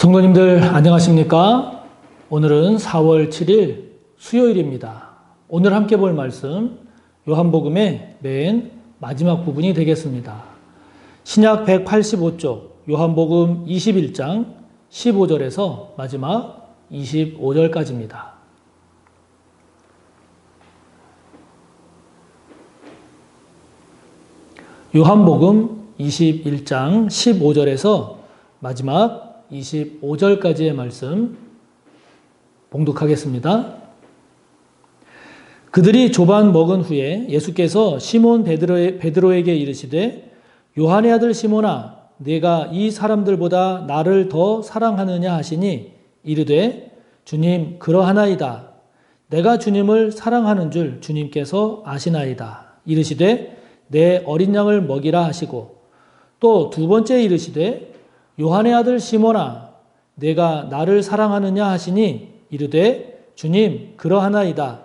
성도님들 안녕하십니까? 오늘은 4월 7일 수요일입니다. 오늘 함께 볼 말씀 요한복음의 맨 마지막 부분이 되겠습니다. 신약 185쪽 요한복음 21장 15절에서 마지막 25절까지입니다. 요한복음 21장 15절에서 마지막 25절까지의 말씀 봉독하겠습니다. 그들이 조반 먹은 후에 예수께서 시몬 베드로에게 이르시되 요한의 아들 시몬아 네가 이 사람들보다 나를 더 사랑하느냐 하시니 이르되 주님 그러하나이다. 내가 주님을 사랑하는 줄 주님께서 아시나이다. 이르시되 내 어린 양을 먹이라 하시고 또 두 번째 이르시되 요한의 아들 시몬아 내가 나를 사랑하느냐 하시니 이르되 주님 그러하나이다.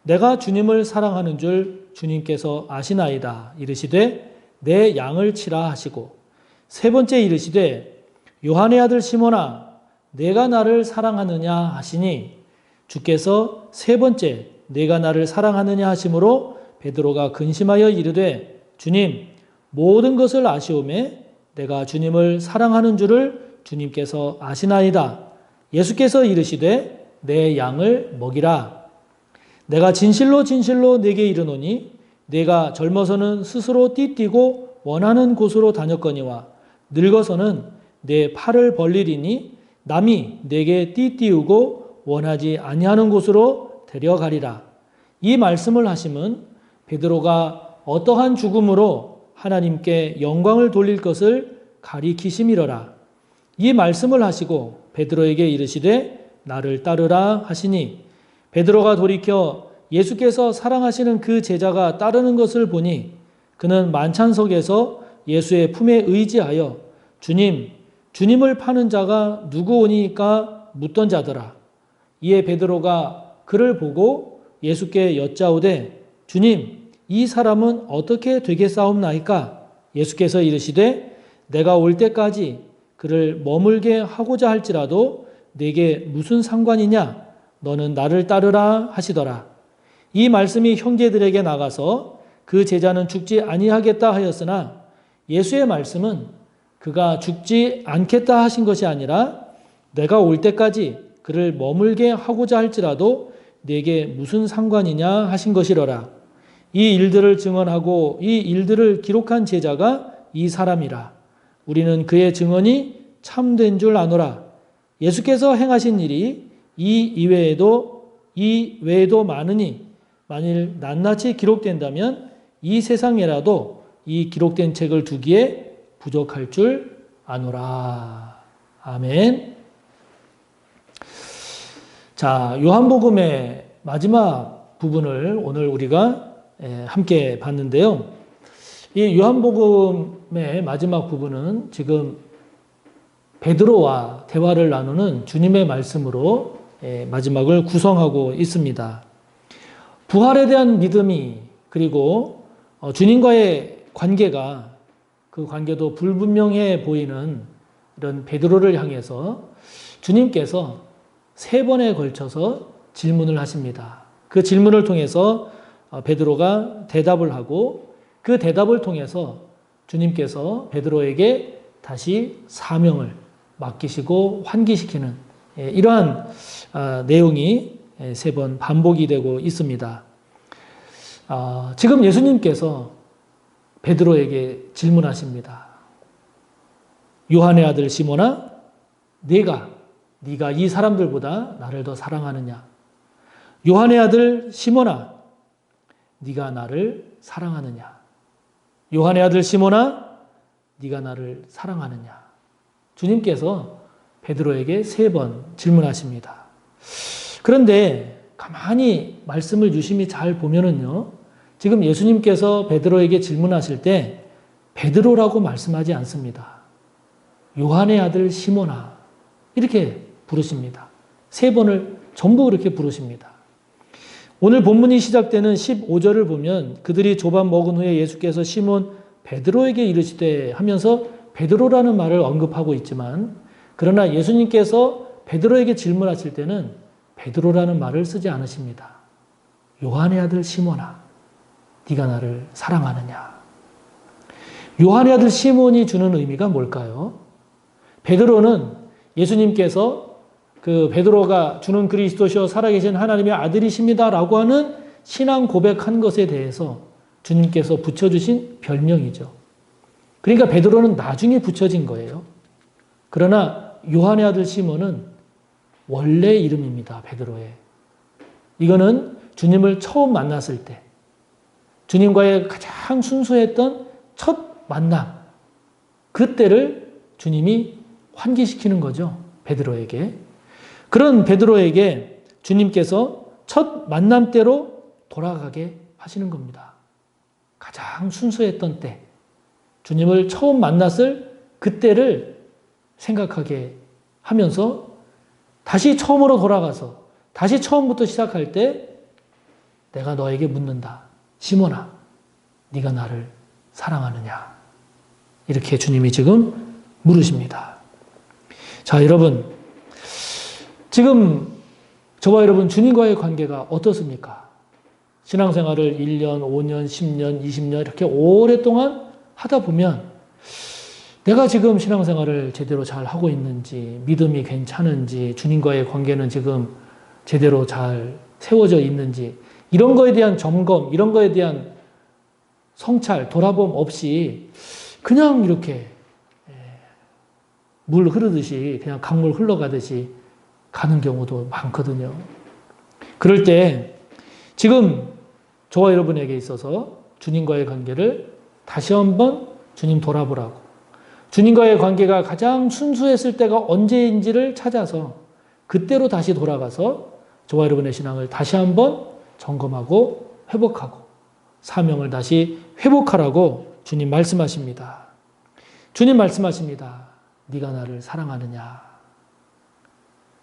내가 주님을 사랑하는 줄 주님께서 아시나이다. 이르시되 내 양을 치라 하시고 세 번째 이르시되 요한의 아들 시몬아 내가 나를 사랑하느냐 하시니 주께서 세 번째 내가 나를 사랑하느냐 하심으로 베드로가 근심하여 이르되 주님 모든 것을 아시오매 내가 주님을 사랑하는 줄을 주님께서 아시나이다. 예수께서 이르시되 내 양을 먹이라. 내가 진실로 진실로 네게 이르노니 네가 젊어서는 스스로 띠뛰고 원하는 곳으로 다녔거니와 늙어서는 내 팔을 벌리리니 남이 네게 띠띠우고 원하지 아니하는 곳으로 데려가리라. 이 말씀을 하심은 베드로가 어떠한 죽음으로 하나님께 영광을 돌릴 것을 가리키심이러라. 이 말씀을 하시고 베드로에게 이르시되 나를 따르라 하시니 베드로가 돌이켜 예수께서 사랑하시는 그 제자가 따르는 것을 보니 그는 만찬석에서 예수의 품에 의지하여 주님을 파는 자가 누구 오니까 묻던 자더라. 이에 베드로가 그를 보고 예수께 여짜오되 주님 이 사람은 어떻게 되겠사옵나이까? 예수께서 이르시되 내가 올 때까지 그를 머물게 하고자 할지라도 내게 무슨 상관이냐? 너는 나를 따르라 하시더라. 이 말씀이 형제들에게 나가서 그 제자는 죽지 아니하겠다 하였으나 예수의 말씀은 그가 죽지 않겠다 하신 것이 아니라 내가 올 때까지 그를 머물게 하고자 할지라도 내게 무슨 상관이냐 하신 것이로라. 이 일들을 증언하고 이 일들을 기록한 제자가 이 사람이라. 우리는 그의 증언이 참된 줄 아노라. 예수께서 행하신 일이 이 외에도 많으니 만일 낱낱이 기록된다면 이 세상에라도 이 기록된 책을 두기에 부족할 줄 아노라. 아멘. 자, 요한복음의 마지막 부분을 오늘 우리가 함께 봤는데요. 이 요한복음의 마지막 부분은 지금 베드로와 대화를 나누는 주님의 말씀으로 마지막을 구성하고 있습니다. 부활에 대한 믿음이 그리고 주님과의 관계가 그 관계도 불분명해 보이는 이런 베드로를 향해서 주님께서 세 번에 걸쳐서 질문을 하십니다. 그 질문을 통해서 베드로가 대답을 하고 그 대답을 통해서 주님께서 베드로에게 다시 사명을 맡기시고 환기시키는 이러한 내용이 세 번 반복이 되고 있습니다. 지금 예수님께서 베드로에게 질문하십니다. 요한의 아들 시몬아, 네가 이 사람들보다 나를 더 사랑하느냐? 요한의 아들 시몬아, 네가 나를 사랑하느냐? 요한의 아들 시몬아, 네가 나를 사랑하느냐? 주님께서 베드로에게 세 번 질문하십니다. 그런데 가만히 말씀을 유심히 잘 보면은요, 지금 예수님께서 베드로에게 질문하실 때 베드로라고 말씀하지 않습니다. 요한의 아들 시몬아 이렇게 부르십니다. 세 번을 전부 그렇게 부르십니다. 오늘 본문이 시작되는 15절을 보면 그들이 조반 먹은 후에 예수께서 시몬 베드로에게 이르시되 하면서 베드로라는 말을 언급하고 있지만 그러나 예수님께서 베드로에게 질문하실 때는 베드로라는 말을 쓰지 않으십니다. 요한의 아들 시몬아, 네가 나를 사랑하느냐? 요한의 아들 시몬이 주는 의미가 뭘까요? 베드로는 예수님께서 그 베드로가 주는 그리스도시요 살아계신 하나님의 아들이십니다라고 하는 신앙 고백한 것에 대해서 주님께서 붙여주신 별명이죠. 그러니까 베드로는 나중에 붙여진 거예요. 그러나 요한의 아들 시몬은 원래 이름입니다. 베드로의. 이거는 주님을 처음 만났을 때 주님과의 가장 순수했던 첫 만남, 그때를 주님이 환기시키는 거죠. 베드로에게. 그런 베드로에게 주님께서 첫 만남 때로 돌아가게 하시는 겁니다. 가장 순수했던 때, 주님을 처음 만났을 그때를 생각하게 하면서 다시 처음으로 돌아가서 다시 처음부터 시작할 때 내가 너에게 묻는다. 시몬아, 네가 나를 사랑하느냐? 이렇게 주님이 지금 물으십니다. 자, 여러분, 지금 저와 여러분 주님과의 관계가 어떻습니까? 신앙생활을 1년, 5년, 10년, 20년 이렇게 오랫동안 하다 보면 내가 지금 신앙생활을 제대로 잘 하고 있는지, 믿음이 괜찮은지, 주님과의 관계는 지금 제대로 잘 세워져 있는지, 이런 거에 대한 점검, 이런 거에 대한 성찰, 돌아봄 없이 그냥 이렇게 물 흐르듯이, 그냥 강물 흘러가듯이 가는 경우도 많거든요. 그럴 때 지금 저와 여러분에게 있어서 주님과의 관계를 다시 한번 주님 돌아보라고, 주님과의 관계가 가장 순수했을 때가 언제인지를 찾아서 그때로 다시 돌아가서 저와 여러분의 신앙을 다시 한번 점검하고 회복하고 사명을 다시 회복하라고 주님 말씀하십니다. 주님 말씀하십니다. 네가 나를 사랑하느냐?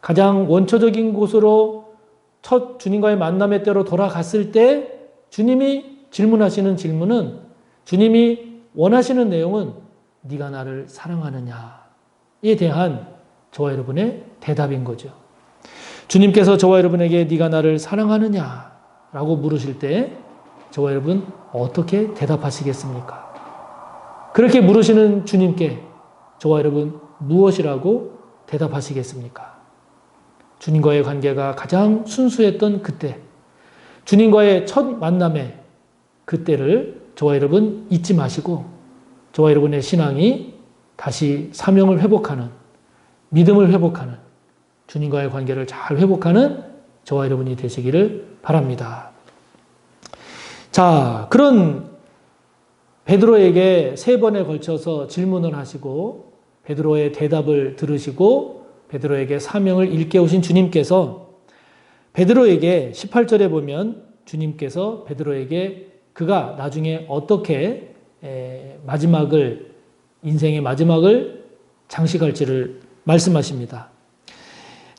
가장 원초적인 곳으로 첫 주님과의 만남의 때로 돌아갔을 때 주님이 질문하시는 질문은, 주님이 원하시는 내용은 네가 나를 사랑하느냐에 대한 저와 여러분의 대답인 거죠. 주님께서 저와 여러분에게 네가 나를 사랑하느냐라고 물으실 때 저와 여러분 어떻게 대답하시겠습니까? 그렇게 물으시는 주님께 저와 여러분 무엇이라고 대답하시겠습니까? 주님과의 관계가 가장 순수했던 그때, 주님과의 첫 만남의 그때를 저와 여러분 잊지 마시고 저와 여러분의 신앙이 다시 사명을 회복하는, 믿음을 회복하는, 주님과의 관계를 잘 회복하는 저와 여러분이 되시기를 바랍니다. 자, 그런 베드로에게 3번에 걸쳐서 질문을 하시고 베드로의 대답을 들으시고 베드로에게 사명을 일깨우신 주님께서 베드로에게 18절에 보면 주님께서 베드로에게 그가 나중에 어떻게 마지막을, 인생의 마지막을 장식할지를 말씀하십니다.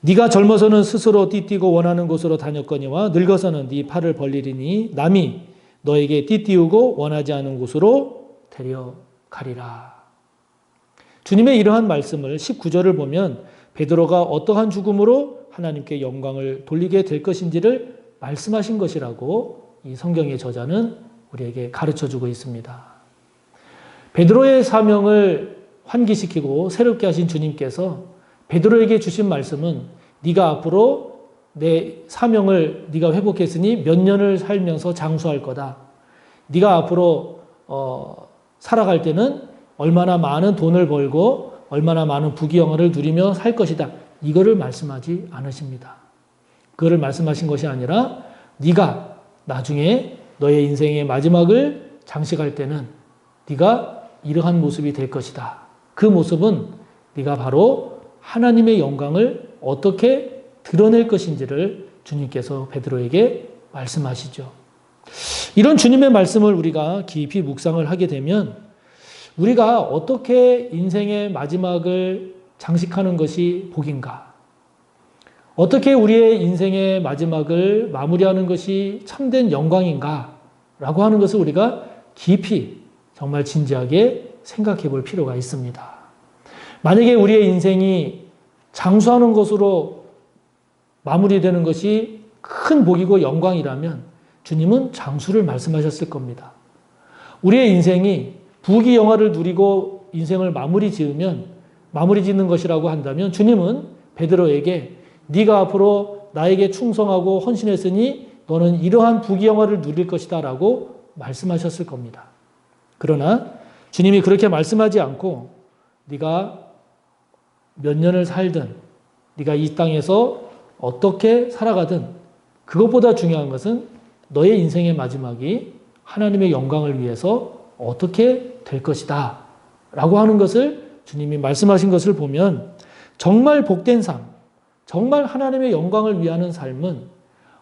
네가 젊어서는 스스로 띠띠고 원하는 곳으로 다녔거니와 늙어서는 네 팔을 벌리리니 남이 너에게 띠띠우고 원하지 않은 곳으로 데려가리라. 주님의 이러한 말씀을 19절을 보면 베드로가 어떠한 죽음으로 하나님께 영광을 돌리게 될 것인지를 말씀하신 것이라고 이 성경의 저자는 우리에게 가르쳐주고 있습니다. 베드로의 사명을 환기시키고 새롭게 하신 주님께서 베드로에게 주신 말씀은 네가 앞으로 내 사명을 네가 회복했으니 몇 년을 살면서 장수할 거다. 네가 앞으로 살아갈 때는 얼마나 많은 돈을 벌고 얼마나 많은 부귀영화를 누리며 살 것이다. 이거를 말씀하지 않으십니다. 그거를 말씀하신 것이 아니라 네가 나중에 너의 인생의 마지막을 장식할 때는 네가 이러한 모습이 될 것이다. 그 모습은 네가 바로 하나님의 영광을 어떻게 드러낼 것인지를 주님께서 베드로에게 말씀하시죠. 이런 주님의 말씀을 우리가 깊이 묵상을 하게 되면 우리가 어떻게 인생의 마지막을 장식하는 것이 복인가? 어떻게 우리의 인생의 마지막을 마무리하는 것이 참된 영광인가? 라고 하는 것을 우리가 깊이 정말 진지하게 생각해 볼 필요가 있습니다. 만약에 우리의 인생이 장수하는 것으로 마무리되는 것이 큰 복이고 영광이라면 주님은 장수를 말씀하셨을 겁니다. 우리의 인생이 부귀영화를 누리고 인생을 마무리 짓는 것이라고 한다면 주님은 베드로에게 네가 앞으로 나에게 충성하고 헌신했으니 너는 이러한 부귀영화를 누릴 것이다 라고 말씀하셨을 겁니다. 그러나 주님이 그렇게 말씀하지 않고 네가 몇 년을 살든 네가 이 땅에서 어떻게 살아가든 그것보다 중요한 것은 너의 인생의 마지막이 하나님의 영광을 위해서 어떻게 될 것이다 라고 하는 것을 주님이 말씀하신 것을 보면 정말 복된 삶, 정말 하나님의 영광을 위하는 삶은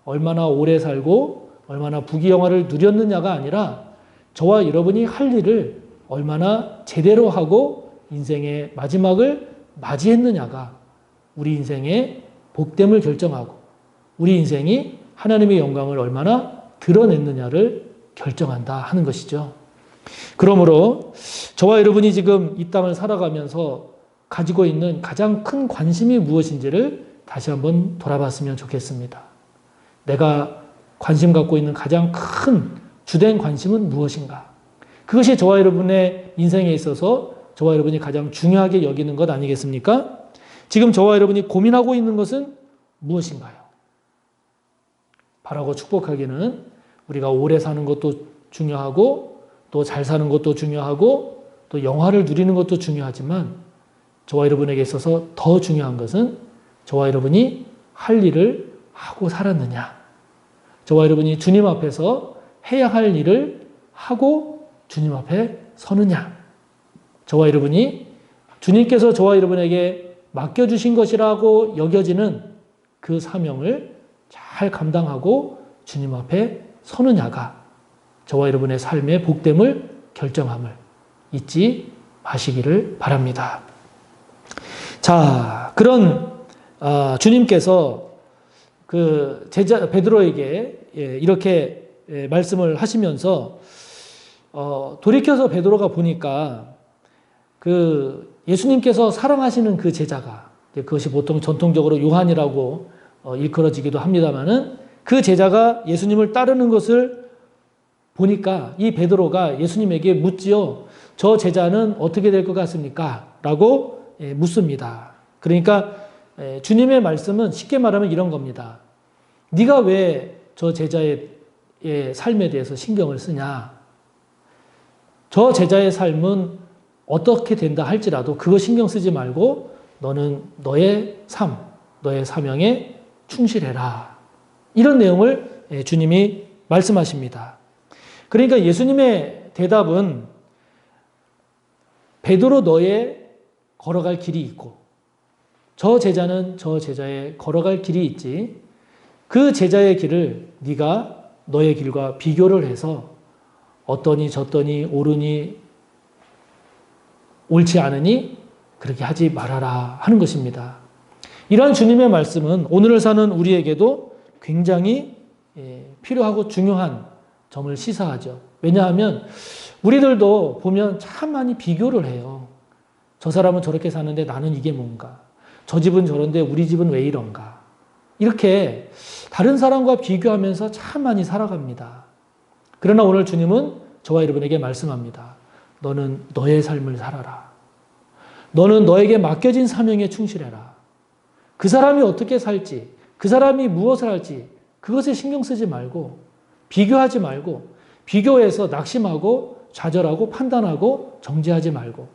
얼마나 오래 살고 얼마나 부귀영화를 누렸느냐가 아니라 저와 여러분이 할 일을 얼마나 제대로 하고 인생의 마지막을 맞이했느냐가 우리 인생의 복됨을 결정하고 우리 인생이 하나님의 영광을 얼마나 드러냈느냐를 결정한다 하는 것이죠. 그러므로 저와 여러분이 지금 이 땅을 살아가면서 가지고 있는 가장 큰 관심이 무엇인지를 다시 한번 돌아봤으면 좋겠습니다. 내가 관심 갖고 있는 가장 큰 주된 관심은 무엇인가? 그것이 저와 여러분의 인생에 있어서 저와 여러분이 가장 중요하게 여기는 것 아니겠습니까? 지금 저와 여러분이 고민하고 있는 것은 무엇인가요? 바라고 축복하기는 우리가 오래 사는 것도 중요하고 또 잘 사는 것도 중요하고 또 영화를 누리는 것도 중요하지만 저와 여러분에게 있어서 더 중요한 것은 저와 여러분이 할 일을 하고 살았느냐. 저와 여러분이 주님 앞에서 해야 할 일을 하고 주님 앞에 서느냐. 저와 여러분이 주님께서 저와 여러분에게 맡겨주신 것이라고 여겨지는 그 사명을 잘 감당하고 주님 앞에 서느냐가 저와 여러분의 삶의 복됨을 결정함을 잊지 마시기를 바랍니다. 자, 그런 주님께서 그 제자 베드로에게 이렇게 말씀을 하시면서 돌이켜서 베드로가 보니까 그 예수님께서 사랑하시는 그 제자가 그것이 보통 전통적으로 요한이라고 일컬어지기도 합니다마는 그 제자가 예수님을 따르는 것을 보니까 이 베드로가 예수님에게 묻지요. 저 제자는 어떻게 될 것 같습니까? 라고 묻습니다. 그러니까 주님의 말씀은 쉽게 말하면 이런 겁니다. 네가 왜 저 제자의 삶에 대해서 신경을 쓰냐? 저 제자의 삶은 어떻게 된다 할지라도 그거 신경 쓰지 말고 너는 너의 삶, 너의 사명에 충실해라. 이런 내용을 주님이 말씀하십니다. 그러니까 예수님의 대답은 베드로 너의 걸어갈 길이 있고 저 제자는 저 제자의 걸어갈 길이 있지 그 제자의 길을 네가 너의 길과 비교를 해서 어떠니 저떠니 옳으니 옳지 않으니 그렇게 하지 말아라 하는 것입니다. 이러한 주님의 말씀은 오늘을 사는 우리에게도 굉장히 필요하고 중요한 점을 시사하죠. 왜냐하면 우리들도 보면 참 많이 비교를 해요. 저 사람은 저렇게 사는데 나는 이게 뭔가. 저 집은 저런데 우리 집은 왜 이런가. 이렇게 다른 사람과 비교하면서 참 많이 살아갑니다. 그러나 오늘 주님은 저와 여러분에게 말씀합니다. 너는 너의 삶을 살아라. 너는 너에게 맡겨진 사명에 충실해라. 그 사람이 어떻게 살지, 그 사람이 무엇을 할지 그것에 신경 쓰지 말고 비교하지 말고 비교해서 낙심하고 좌절하고 판단하고 정죄하지 말고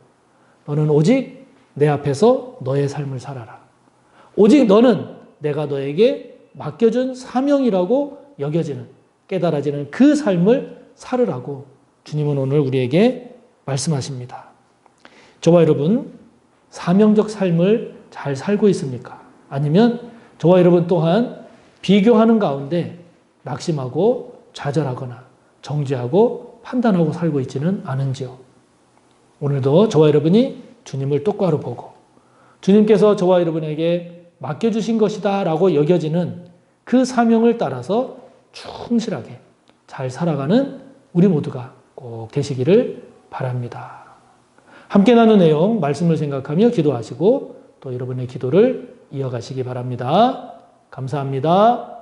너는 오직 내 앞에서 너의 삶을 살아라. 오직 너는 내가 너에게 맡겨준 사명이라고 여겨지는 깨달아지는 그 삶을 살으라고 주님은 오늘 우리에게 말씀하십니다. 저와 여러분 사명적 삶을 잘 살고 있습니까? 아니면 저와 여러분 또한 비교하는 가운데 낙심하고 좌절하거나 정죄하고 판단하고 살고 있지는 않은지요. 오늘도 저와 여러분이 주님을 똑바로 보고 주님께서 저와 여러분에게 맡겨주신 것이다 라고 여겨지는 그 사명을 따라서 충실하게 잘 살아가는 우리 모두가 꼭 되시기를 바랍니다. 함께 나눈 내용 말씀을 생각하며 기도하시고 또 또 여러분의 기도를 이어가시기 바랍니다. 감사합니다.